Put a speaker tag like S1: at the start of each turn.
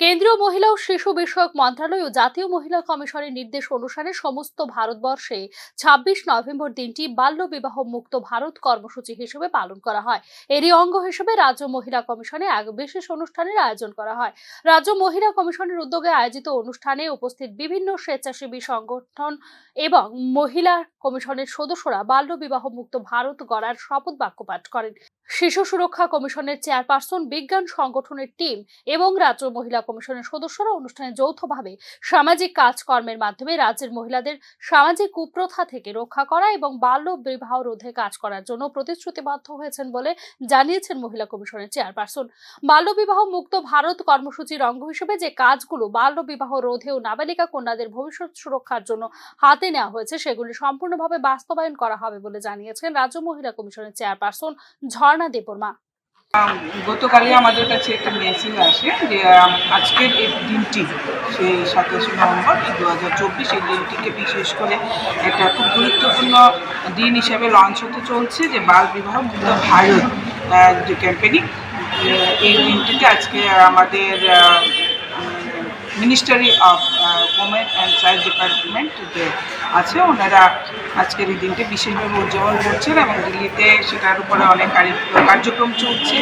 S1: কেন্দ্রীয় মহিলা ও শিশু বিষয়ক মন্ত্রণালয় ও জাতীয় মহিলা কমিশনের নির্দেশ অনুসারে সমস্ত ভারতবর্ষে ২৬ নভেম্বর দিনটি বাল্য বিবাহ মুক্ত ভারত কর্মসূচি হিসেবে পালন করা হয়। এরই অঙ্গ হিসেবে রাজ্য মহিলা কমিশনে এক বিশেষ অনুষ্ঠানের আয়োজন করা হয়। রাজ্য মহিলা কমিশনের উদ্যোগে আয়োজিত অনুষ্ঠানে উপস্থিত বিভিন্ন স্বেচ্ছাসেবী সংগঠন এবং মহিলা কমিশনের সদস্যরা বাল্য বিবাহ মুক্ত ভারত গড়ার শপথ বাক্য পাঠ করেন। শিশু সুরক্ষা কমিশনের চেয়ারপারসন, বিজ্ঞান সংগঠনের টিম এবং রাজ্য মহিলা কমিশনের সদস্যরা অনুষ্ঠানে যৌথভাবে সামাজিক কাজকর্মের মাধ্যমে রাজ্যের মহিলাদের সামাজিক কুপ্রথা থেকে রক্ষা করা এবং বাল্য বিবাহ রোধে কাজ করার জন্য প্রতিশ্রুতিবদ্ধ হয়েছেন বলে জানিয়েছেন মহিলা কমিশনের চেয়ারপারসন। বাল্য বিবাহ মুক্ত ভারত কর্মসূচির অঙ্গ হিসেবে যে কাজগুলো বাল্য বিবাহ রোধে ও নাবালিকা কন্যাদের ভবিষ্যৎ সুরক্ষার জন্য হাতে নেওয়া হয়েছে সেগুলি সম্পূর্ণভাবে বাস্তবায়ন করা হবে বলে জানিয়েছেন রাজ্য মহিলা কমিশনের চেয়ারপারসন ঝর্ণা দেববর্মা।
S2: গতকালই আমাদের কাছে একটা মেসেজ আসে যে আজকের এই দিনটি সেই ২৭ নভেম্বর ২০২৪ এই দিনটিকে বিশেষ করে একটা খুব গুরুত্বপূর্ণ দিন হিসেবে লঞ্চ হতে চলছে যে বাল বিবাহ মুক্ত ভারত যে ক্যাম্পেনিং। এই দিনটিতে আজকে আমাদের ministry of women and child department যে আছে ওনারা আজকের এই দিনটি বিশেষভাবে উদযাপন করছেন এবং দিল্লিতে সেটার উপরে অনেক কার্যক্রম চলছে।